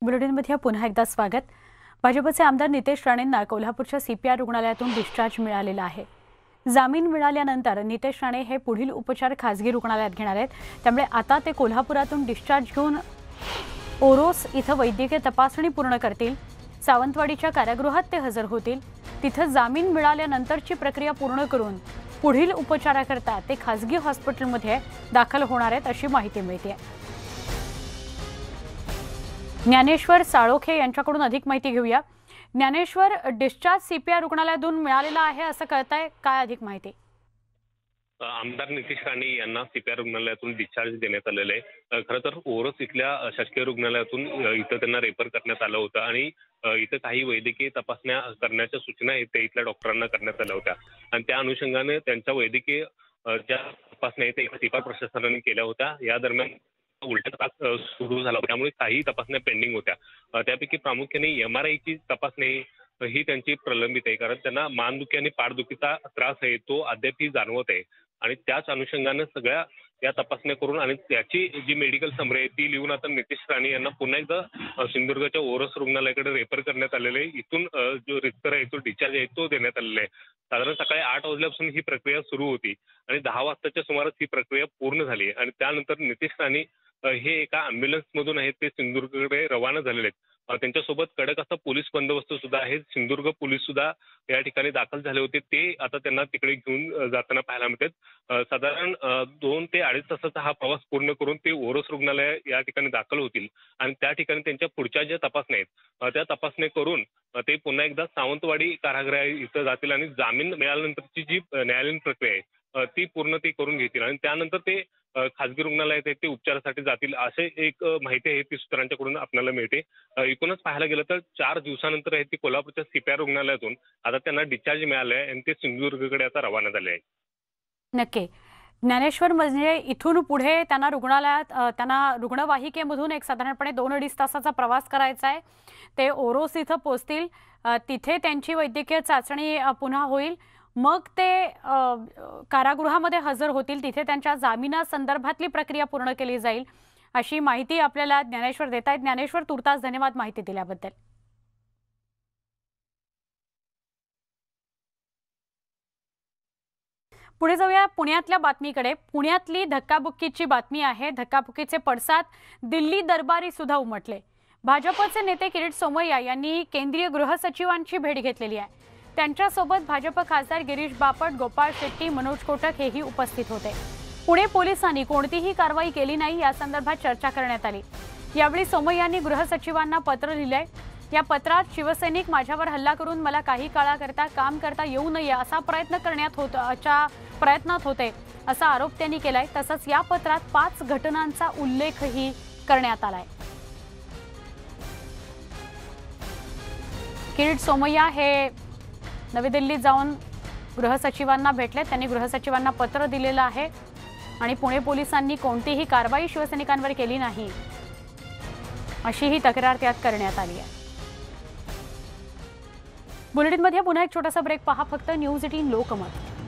बुलेटिनमध्ये पुन्हा एकदा स्वागत। भाजपचे आमदार नितेश राणेंना कोल्हापूरच्या सीपीआर रुग्णालयातून डिस्चार्ज मिळालेला आहे। जामीन मिळाल्यानंतर नितेश राणे हे पुढील उपचार खासगी रुग्णालयात घेणार आहेत। त्यामुळे आता ते कोल्हापुरातून डिस्चार्ज घेऊन ओरोस इथं वैद्यकीय तपासणी पूर्ण करतील। सावंतवाडीच्या कारागृहात ते हजर होतील। तिथं जामीन मिळाल्यानंतरची प्रक्रिया पूर्ण करून पुढील उपचाराकरता ते खासगी हॉस्पिटलमध्ये दाखल होणार आहेत अशी माहिती मिळते। ज्ञानेश्वर साळोखे यांच्याकडून अधिक माहिती घेऊया। ज्ञानेश्वर, डिस्चार्ज सीपीआर रुग्णालयातून मिळालेला आहे असं कळतंय, काय अधिक माहिती? आमदार नितेश राणे यांना सीपीआर रुग्णालयातून डिस्चार्ज देण्यात आलेलं आहे। खरं तर ओरोस इथल्या शासकीय रुग्णालयातून इथं त्यांना रेफर करण्यात आलं होतं आणि इथं काही वैद्यकीय तपासण्या करण्याच्या सूचना ते इथल्या डॉक्टरांना करण्यात आल्या होत्या आणि त्या अनुषंगाने त्यांच्या वैद्यकीय ज्या तपासण्या आहेत त्या सीपीआर प्रशासनाने केल्या होत्या। या दरम्यान उलटा त्रास सुरू झाला, त्यामुळे काही तपासण्या पेंडिंग होत्या। त्यापैकी प्रामुख्याने एमआरआयची तपासणी ही त्यांची प्रलंबित आहे, कारण त्यांना मानदुखी आणि पाठदुखीचा त्रास आहे तो अद्यापही जाणवत आहे आणि त्याच अनुषंगाने सगळ्या या तपासण्या करून आणि त्याची जी मेडिकल समरी आहे ती लिहून आता नितेश राणे यांना पुन्हा एकदा सिंधुदुर्गच्या ओरोस रुग्णालयाकडे रेफर करण्यात आलेलं आहे। इथून जो रिस्टर आहे तो डिस्चार्ज आहे तो देण्यात आलेला आहे। साधारण सकाळी 8 वाजल्यापासून ही प्रक्रिया सुरू होती आणि 10 वाजताच्या सुमारास ही प्रक्रिया पूर्ण झाली आणि त्यानंतर नितेश राणे हे एका अँब्युलन्स मधून आहेत ते सिंधुदुर्गकडे रवाना झालेले आहेत। त्यांच्यासोबत कडक असा पोलीस बंदोबस्त सुद्धा आहे। सिंधुदुर्ग पोलीस सुद्धा या ठिकाणी दाखल झाले होते, ते आता त्यांना तिकडे घेऊन जाताना पाहायला मिळतात। साधारण 2 ते 2.5 तासाचा हा प्रवास पूर्ण करून ते ओरोस रुग्णालय या ठिकाणी दाखल होतील आणि त्या ठिकाणी त्यांच्या पुढच्या ज्या तपासण्या आहेत त्या तपासण्या करून ते पुन्हा एकदा सावंतवाडी कारागृह इथं जातील आणि जामीन मिळाल्यानंतरची जी न्यायालयीन प्रक्रिया आहे ती पूर्ण ते करून घेतील आणि त्यानंतर ते खासगी रुग्णालयात ते उपचारासाठी जातील असे एक माहिती आहे ती सूत्रांच्याकडून आपल्याला मिळते। एकूणच पाहायला गेलं तर 4 दिवसानंतर आहे ती कोल्हापूरच्या सीपीआर रुग्णालयातून आता त्यांना डिस्चार्ज मिळाले आहे आणि ते सिंधुदुर्गकडे आता रवाना झाले आहे। नक्की ज्ञानेश्वर, म्हणजे इथून पुढे त्यांना रुग्णालयात त्यांना रुग्णवाहिकेमधून एक साधारणपणे 2-2.5 तासाचा प्रवास करायचा आहे। ते ओरोस इथं पोहोचतील, तिथे त्यांची वैद्यकीय चाचणी पुन्हा होईल, मग ते कारागृहामध्ये हजर होतील, तिथे त्यांच्या जामिनासंदर्भातली प्रक्रिया पूर्ण केली जाईल अशी माहिती आपल्याला ज्ञानेश्वर देत आहेत। ज्ञानेश्वर, तुर्तास धन्यवाद माहिती दिल्याबद्दल। पुढे जाऊया पुण्यातल्या बातमीकडे। पुण्यातली धक्काबुक्कीची बातमी आहे। धक्काबुक्कीचे पडसाद दिल्ली दरबारी सुद्धा उमटले। भाजपचे नेते किरीट सोमय्या यांनी केंद्रीय गृहसचिवांची भेट घेतलेली आहे। त्यांच्यासोबत भाजप खासदार गिरीश बापट, गोपाळ शेट्टी, मनोज कोटक हेही उपस्थित होते। पुणे पोलिसांनी कोणतीही कारवाई केली नाही या संदर्भात चर्चा करण्यात आली। यावेळी सोमय्यांनी गृहसचिवांना पत्र लिहिलंय। या पत्रात शिवसैनिक माझ्यावर हल्ला करून मला काही काळाकरता काम करता येऊ नये असा प्रयत्नात होते असा आरोप त्यांनी केलाय। तसंच या पत्रात 5 घटनांचा उल्लेखही करण्यात आलाय। किरीट सोमय्या हे नवी दिल्लीत जाऊन गृहसचिवांना भेटले। त्यांनी गृहसचिवांना पत्र दिलेलं आहे आणि पुणे पोलिसांनी कोणतीही कारवाई शिवसैनिकांवर केली नाही अशीही तक्रार त्यात करण्यात आली आहे। बुलेटिनमध्ये पुन्हा एक छोटासा ब्रेक, पहा फक्त न्यूज 18 लोकमत।